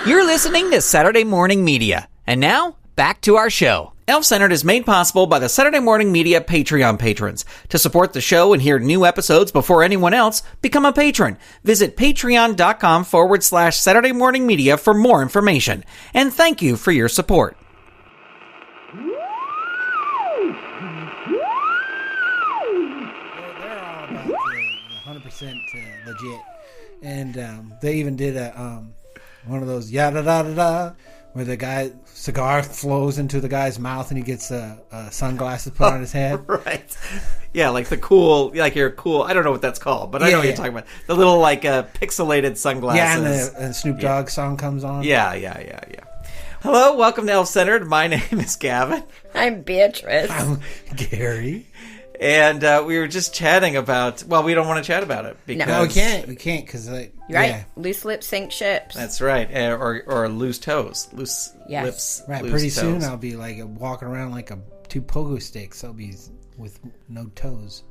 You're listening to Saturday Morning Media. And now, back to our show. Elf Centered is made possible by the Saturday Morning Media Patreon patrons. To support the show and hear new episodes before anyone else, become a patron. Visit patreon.com/Saturday Morning Media for more information. And thank you for your support. They're all about 100% legit. And they even did one of those yada-da-da-da, where the guy cigar flows into the guy's mouth and he gets sunglasses put on his head. Right. Yeah, like the cool, like you're cool. I don't know what that's called, but I know what you're talking about. The little like pixelated sunglasses. Yeah, and Snoop Dogg song comes on. Yeah. Hello, welcome to Elf Centered. My name is Gavin. I'm Beatrice. I'm Gary. And we were just chatting about, well, we don't want to chat about it. Because, no, we can't because right? Yeah. Loose lips sink ships. That's right. Or loose toes. Loose lips. Right, loose pretty toes. soon I'll be like walking around like two pogo sticks. I'll be with no toes.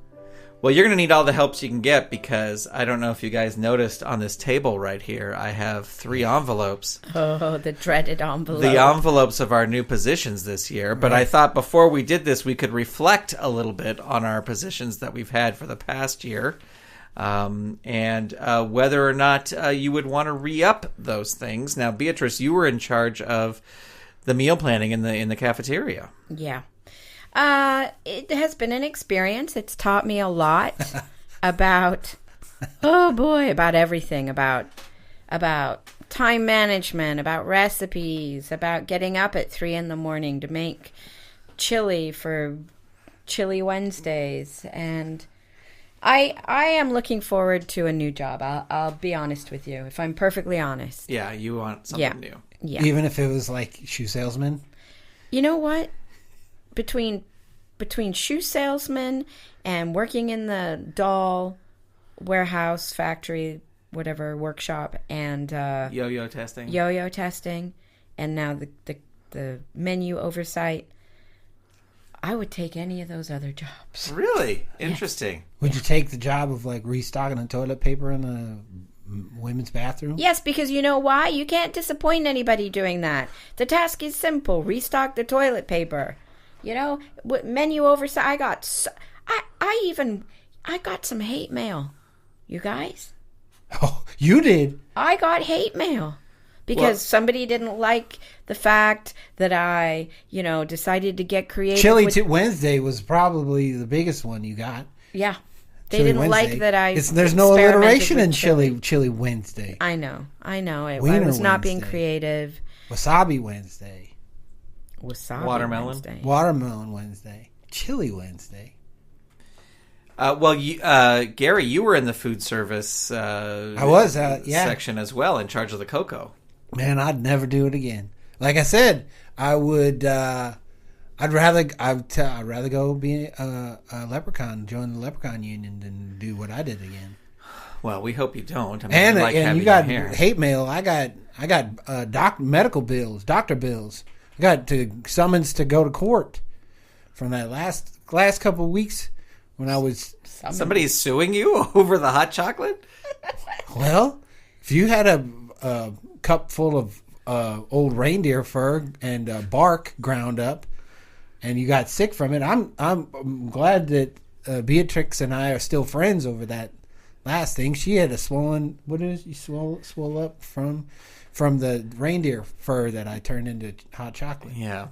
Well, you're going to need all the help you can get because I don't know if you guys noticed on this table right here, I have 3 envelopes. Oh, the dreaded envelope. The envelopes of our new positions this year. But I thought before we did this, we could reflect a little bit on our positions that we've had for the past year. And whether or not you would want to re-up those things. Now, Beatrice, you were in charge of the meal planning in the cafeteria. Yeah. It has been an experience. It's taught me a lot about, about everything, about time management, about recipes, about getting up at 3 a.m. to make chili for Chili Wednesdays. And I am looking forward to a new job. I'll be honest with you, if I'm perfectly honest. Yeah, you want something new. Yeah. Even if it was like shoe salesman? You know what? Between shoe salesman and working in the doll warehouse, factory, whatever, workshop, and yo-yo testing, and now the menu oversight, I would take any of those other jobs. Really? Interesting. Yes. Would you take the job of like restocking the toilet paper in the women's bathroom? Yes, because you know why? You can't disappoint anybody doing that. The task is simple. Restock the toilet paper. You know, menu oversight. I got some hate mail. You guys? Oh, you did? I got hate mail because somebody didn't like the fact that I, decided to get creative. Chili Wednesday was probably the biggest one you got. Yeah. They Chili didn't Wednesday. like that I There's no experimented alliteration with in Chili Wednesday. I know. I Wiener was not being Wednesday. creative. Wasabi Wednesday. Wasabi Watermelon. Wednesday. Watermelon Wednesday. Chili Wednesday. Gary, you were in the food service I was, section as well, in charge of the cocoa. Man, I'd never do it again. Like I said, I would. I'd rather go be a leprechaun, join the leprechaun union, than do what I did again. Well, we hope you don't. I mean, And we like having you got here. hate mail. I got medical bills, doctor bills. I got summons to go to court from that last couple of weeks when I was. Somebody's suing you over the hot chocolate? Well, if you had a cup full of old reindeer fur and bark ground up, and you got sick from it, I'm glad that Beatrice and I are still friends over that last thing. She had a swollen. What is you swole up from the reindeer fur that I turned into hot chocolate. Yeah.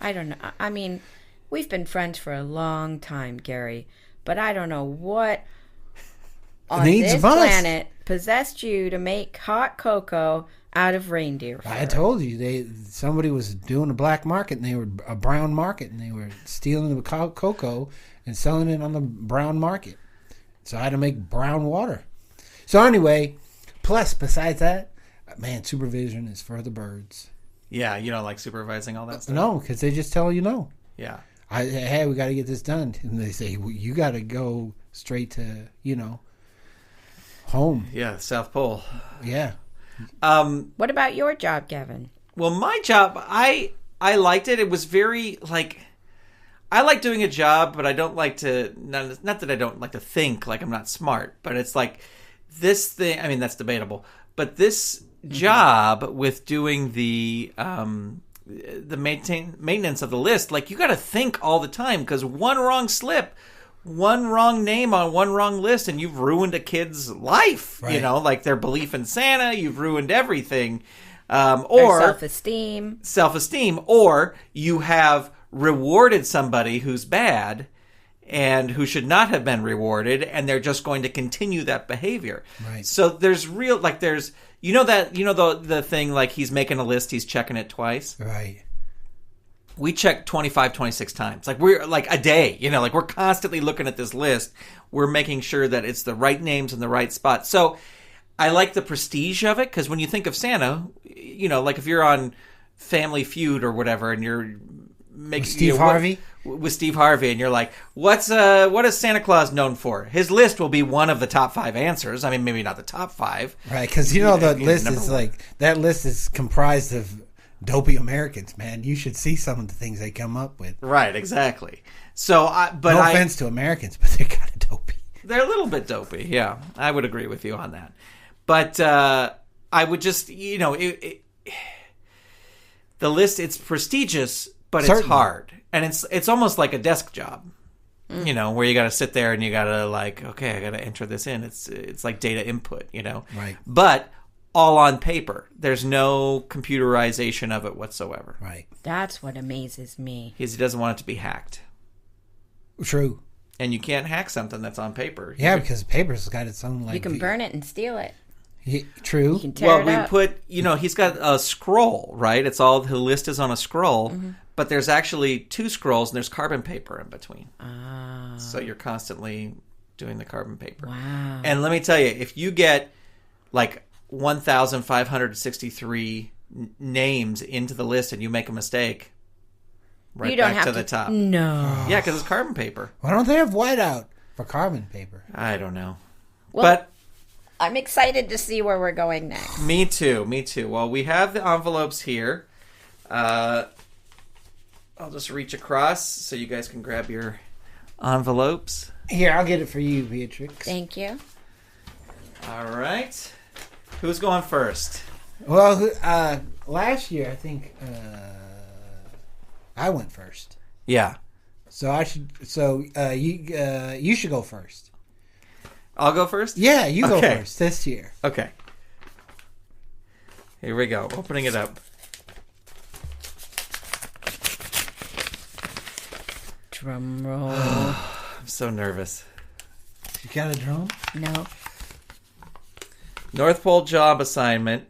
I don't know. I mean, we've been friends for a long time, Gary, but I don't know what on this planet possessed you to make hot cocoa out of reindeer fur. I told you somebody was doing a black market, and they were a brown market, and they were stealing the cocoa and selling it on the brown market. So I had to make brown water. So anyway, plus besides that, man, supervision is for the birds. Yeah, you don't like supervising all that stuff? No, because they just tell you no. Yeah. Hey, we got to get this done. And they say, well, you got to go straight to, home. Yeah, South Pole. Yeah. What about your job, Gavin? Well, my job, I liked it. It was very, I like doing a job, but I don't like to, not that I don't like to think like I'm not smart, but it's like this thing, I mean, that's debatable, but this job with doing the maintenance of the list. Like, you got to think all the time, because one wrong slip, one wrong name on one wrong list, and you've ruined a kid's life. Right. You know, like their belief in Santa, you've ruined everything. Or self-esteem, or you have rewarded somebody who's bad and who should not have been rewarded, and they're just going to continue that behavior. Right. So there's the thing, like, he's making a list, he's checking it twice. Right. We check 25, 26 times. Like, we're like a day, like, we're constantly looking at this list. We're making sure that it's the right names in the right spot. So I like the prestige of it, because when you think of Santa, like if you're on Family Feud or whatever, and you're making Steve Harvey, with Steve Harvey, and you're like, what is Santa Claus known for? His list will be one of the top 5 answers. I mean, maybe not the top 5, right? Because the list is like, that list is comprised of dopey Americans. Man, you should see some of the things they come up with. Right, exactly. So, no offense to Americans, but they're kind of dopey. They're a little bit dopey. Yeah, I would agree with you on that. But I would just, the list, it's prestigious, but it's hard. And it's almost like a desk job, where you got to sit there and you got to, like, okay, I got to enter this in. It's like data input, Right. But all on paper. There's no computerization of it whatsoever. Right. That's what amazes me. He doesn't want it to be hacked. True. And you can't hack something that's on paper. Yeah, because paper's got its own, like... You can burn it and steal it. True. You can tear it up. We put, he's got a scroll, right? It's all, the list is on a scroll, but there's actually 2 scrolls and there's carbon paper in between. Ah. So you're constantly doing the carbon paper. Wow. And let me tell you, if you get like 1,563 names into the list and you make a mistake, right back to the top. No. Yeah, because it's carbon paper. Why don't they have whiteout for carbon paper? I don't know. Well, but I'm excited to see where we're going next. Me too. Well, we have the envelopes here. I'll just reach across so you guys can grab your envelopes. Here, I'll get it for you, Beatrice. Thank you. All right. Who's going first? Well, last year, I think I went first. Yeah. So you should go first. I'll go first? Yeah, you go first this year. Okay. Here we go. Opening it up. Drum roll. I'm so nervous. You got a drum? No. North Pole job assignment.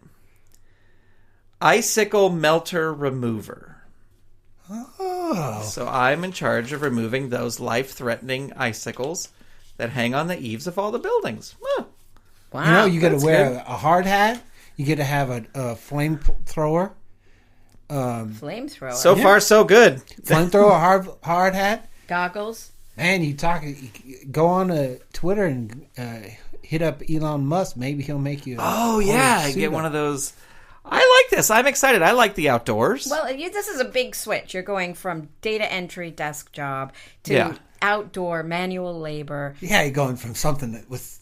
Icicle melter remover. Oh. So I'm in charge of removing those life-threatening icicles that hang on the eaves of all the buildings. Oh. Wow. You got to wear good. a hard hat. You get to have a flamethrower. Flamethrower. So far, so good. Flamethrower, hard hat. Goggles. And you go on Twitter and hit up Elon Musk. Maybe he'll make you. Get one of those. I like this. I'm excited. I like the outdoors. Well, this is a big switch. You're going from data entry desk job to outdoor manual labor. Yeah, you're going from something that with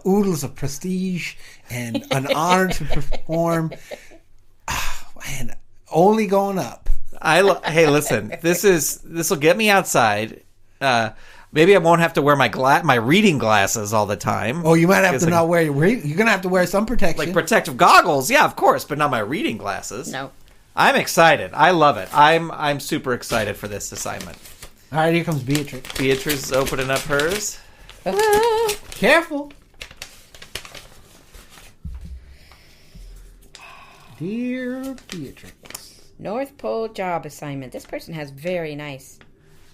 oodles of prestige and an honor to perform, and only going up. Hey, listen. This will get me outside. Maybe I won't have to wear my reading glasses all the time. Oh, you might have to not wear your you're going to have to wear some protection. Like protective goggles, yeah, of course, but not my reading glasses. No. I'm excited. I love it. I'm super excited for this assignment. All right, here comes Beatrice. Beatrice is opening up hers. Careful. Dear Beatrice. North Pole job assignment. This person has very nice.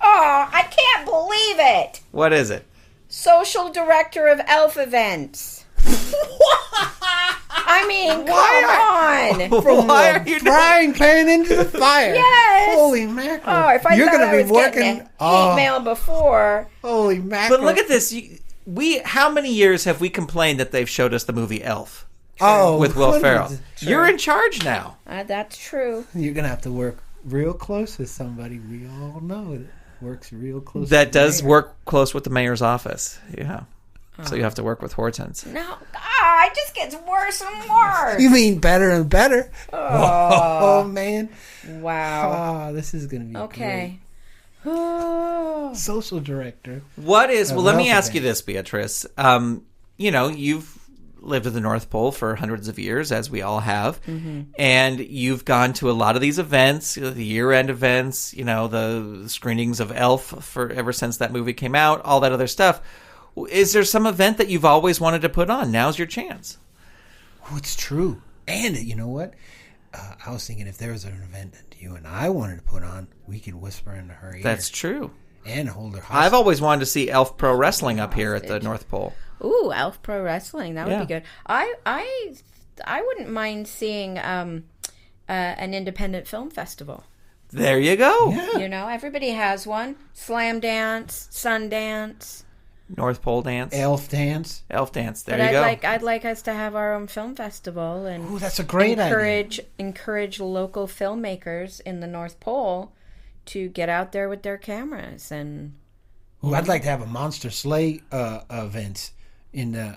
Oh, I can't believe it. What is it? Social director of elf events. I mean, come on. From Why the are you frying pan into the fire. Yes. Holy mackerel. Oh, if I You're thought gonna I be was working. getting hate mail before. Holy mackerel. But look at this. How many years have we complained that they've showed us the movie Elf? With Will Ferrell. You're in charge now. That's true. You're going to have to work real close with somebody. We all know it works real close. That does work close with the mayor's office. Yeah. So you have to work with Hortense. No, it just gets worse and worse. You mean better and better? Oh, man. Wow. Oh, this is going to be Okay. great. Social director. What is... Well, let me ask Elf you this, Beatrice. You've lived at the North Pole for hundreds of years, as we all have. Mm-hmm. And you've gone to a lot of these events, the year-end events, the screenings of Elf ever since that movie came out, all that other stuff. Is there some event that you've always wanted to put on? Now's your chance. Oh, it's true. And you know what? I was thinking if there was an event that you and I wanted to put on, we could whisper into her ear. That's true. And hold her hostage. I've always wanted to see Elf Pro Wrestling up here at the North Pole. Ooh, Elf Pro Wrestling. That would be good. I wouldn't mind seeing an independent film festival. There you go. Yeah. Everybody has one. Slam Dance, Sundance. North Pole Dance. Elf Dance. Elf Dance. There But you go. I'd like us to have our own film festival and Ooh, that's a great idea. Encourage local filmmakers in the North Pole to get out there with their cameras and. Ooh, I'd like to have a monster sleigh event in the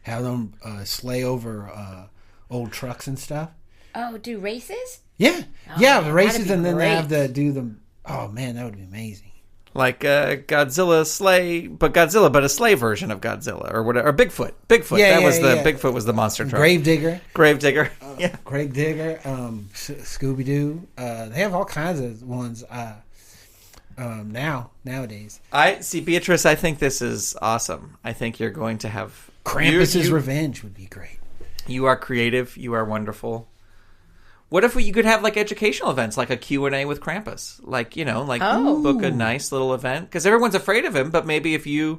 have them sleigh over old trucks and stuff. Oh, do races? Yeah, the races, and then they have great. to do them. Oh man, that would be amazing. Like Godzilla sleigh, but a sleigh version of Godzilla or whatever. Or Bigfoot. Bigfoot was the monster truck. Gravedigger. Yeah. Gravedigger. Scooby Doo. They have all kinds of ones nowadays. I see, Beatrice. I think this is awesome. I think you're going to have Krampus's Revenge would be great. You are creative. You are wonderful. What if you could have like educational events, like a Q&A with Krampus, book a nice little event because everyone's afraid of him. But maybe if we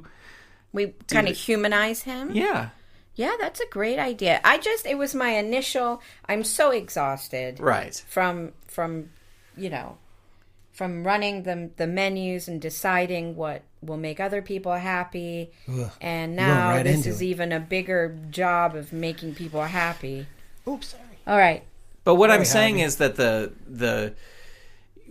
kind of humanize him. Yeah, that's a great idea. It was my initial. I'm so exhausted, right? From running the menus and deciding what will make other people happy, and now this is even a bigger job of making people happy. Oops, sorry. All right. But what I'm saying is that the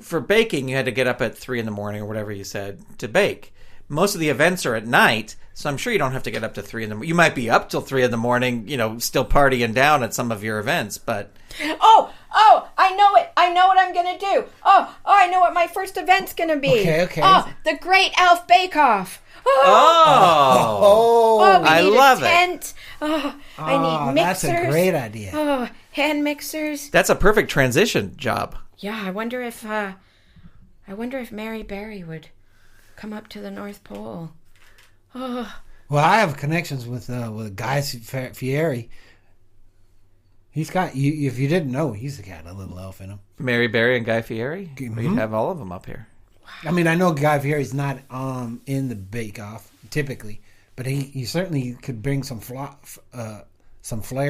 for baking, you had to get up at 3 a.m. or whatever you said to bake. Most of the events are at night, so I'm sure you don't have to get up to 3 a.m. You might be up till 3 a.m, still partying down at some of your events, but... Oh, I know it. I know what I'm going to do. I know what my first event's going to be. Okay. Oh, the Great Elf Bake Off. I love it. Tent. I need mixers. That's a great idea. Hand mixers. That's a perfect transition job. Yeah, I wonder if Mary Berry would come up to the North Pole. Well, I have connections with Guy Fieri. He's got you. If you didn't know, he's got a little elf in him. Mary Berry and Guy Fieri. Mm-hmm. We'd have all of them up here. I mean, I know Guy Fieri's not in the Bake Off typically, but he certainly could bring some flair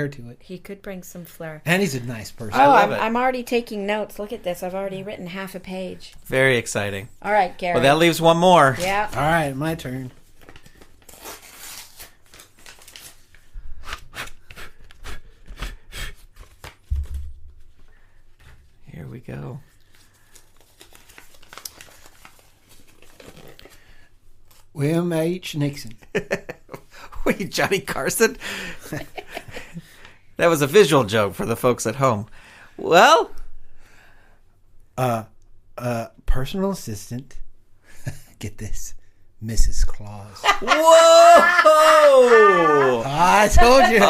to it. He could bring some flair. And he's a nice person. I'm already taking notes. Look at this. I've already written half a page. Very exciting. All right, Gary. Well, that leaves one more. Yeah. All right, my turn. Here we go. William H. Nixon. Wait, Johnny Carson? That was a visual joke for the folks at home. Well, personal assistant. Get this, Mrs. Claus. Whoa! I told you.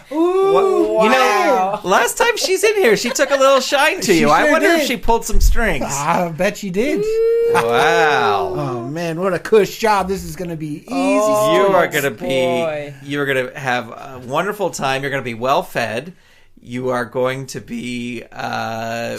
Ooh, wow. Last time she's in here, she took a little shine to you. I wonder if she pulled some strings. I bet you did. Wow. Oh man, what a cush job! This is going to be easy. You are going to have a wonderful time. You're going to be well fed. You are going to be.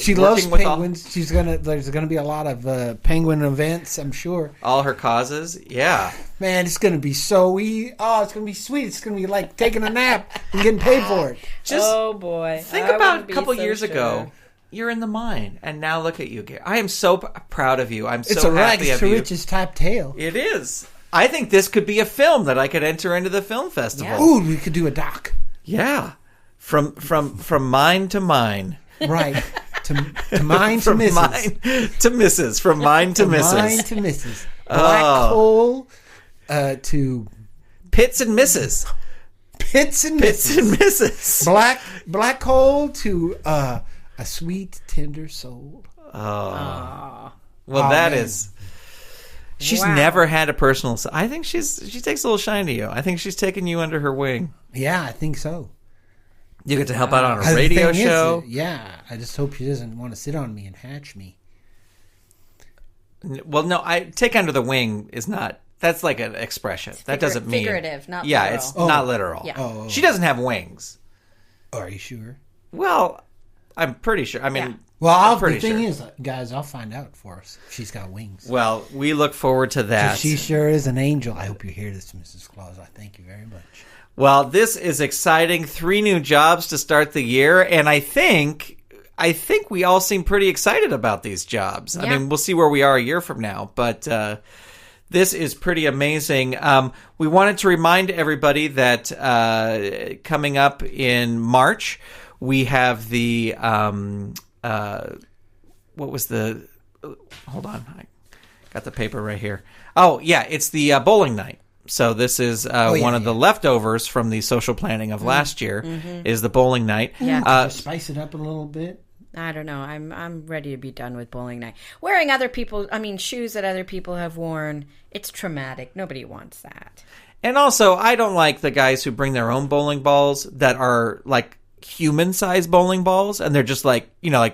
She loves penguins. There's going to be a lot of penguin events, I'm sure. All her causes, yeah. Man, it's going to be so easy. Oh, it's going to be sweet. It's going to be like taking a nap and getting paid for it. Oh boy! Think about a couple years ago. You're in the mine, and now look at you, Gary. I am so proud of you. It's so happy of you. It's a rags to riches type tale. It is. I think this could be a film that I could enter into the film festival. Yeah. Ooh, we could do a doc. Yeah, from mine to mine. Right. To mine to misses. From mine to misses. From mine to misses. Mine to misses. Black coal. to Pits and misses. Pits and Pits and misses. Black coal to a sweet, tender soul. Oh. Well, that man. is... She's Wow. never had a personal... I think she takes a little shine to you. I think she's taken you under her wing. Yeah, I think so. You get to help out on a The radio thing is, show. yeah, I just hope she doesn't want to sit on me and hatch me. Well, no, I take under the wing is not... That's like an expression. That doesn't mean... Figurative, not yeah, literal. it's not literal. Yeah. Oh. She doesn't have wings. Are you sure? Well, I'm pretty sure. I mean... Yeah. Well, I'm pretty the thing sure. is, guys, I'll find out for us if she's got wings. Well, we look forward to that. She sure is an angel. I hope you hear this, Mrs. Claus. I thank you very much. Well, this is exciting. 3 new jobs to start the year, and I think we all seem pretty excited about these jobs. I Yeah. mean, we'll see where we are a year from now, but this is pretty amazing. We wanted to remind everybody that coming up in March, we have the what was the? Hold on, I got the paper right here. Oh yeah, it's the bowling night. So this is one of the leftovers from the social planning of last year. Is the bowling night? Yeah. Just spice it up a little bit. I don't know. I'm ready to be done with bowling night. Wearing shoes that other people have worn. It's traumatic. Nobody wants that. And also, I don't like the guys who bring their own bowling balls that are like human-sized bowling balls, and they're just like Yeah,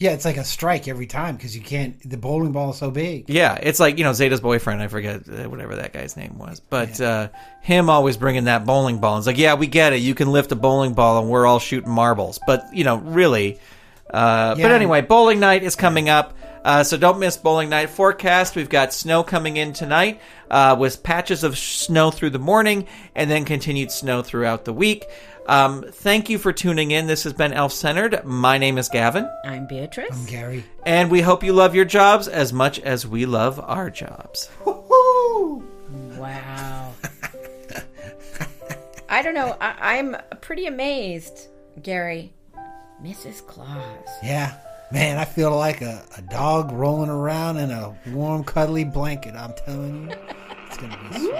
it's like a strike every time because you can't. The bowling ball is so big. yeah, it's like Zeta's boyfriend. I forget whatever that guy's name was, but him always bringing that bowling ball. It's like, yeah, we get it. You can lift a bowling ball, and we're all shooting marbles. But really. But anyway, bowling night is coming up. So don't miss bowling night forecast. We've got snow coming in tonight with patches of snow through the morning and then continued snow throughout the week. Thank you for tuning in. This has been Elf Centered. My name is Gavin. I'm Beatrice. I'm Gary. And we hope you love your jobs as much as we love our jobs. Wow. I don't know. I'm pretty amazed, Gary. Mrs. Claus. Yeah. Man, I feel like a dog rolling around in a warm, cuddly blanket. I'm telling you. It's going to be sweet.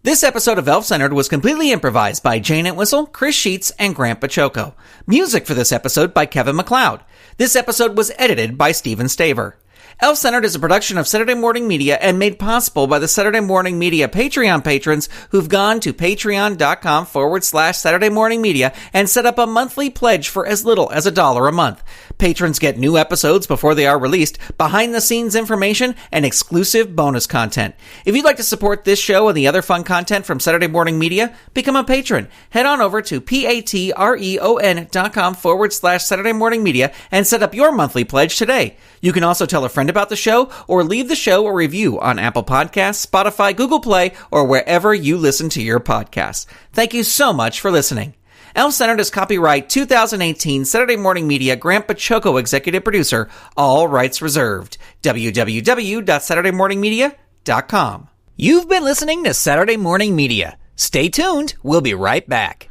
This episode of Elf Centered was completely improvised by Jayne Entwistle, Chris Sheets, and Grant Baciocco. Music for this episode by Kevin MacLeod. This episode was edited by Steven Staver. Elf Centered is a production of Saturday Morning Media and made possible by the Saturday Morning Media Patreon patrons who've gone to patreon.com/Saturday Morning Media and set up a monthly pledge for as little as $1 a month. Patrons get new episodes before they are released, behind-the-scenes information, and exclusive bonus content. If you'd like to support this show and the other fun content from Saturday Morning Media, become a patron. Head on over to patreon.com/Saturday Morning Media and set up your monthly pledge today. You can also tell a friend about the show or leave the show a review on Apple Podcasts, Spotify, Google Play, or wherever you listen to your podcasts. Thank you so much for listening. Elf Centered is copyright 2018 Saturday Morning Media Grant Baciocco executive producer. All rights reserved. www.saturdaymorningmedia.com. You've been listening to Saturday Morning Media. Stay tuned. We'll be right back.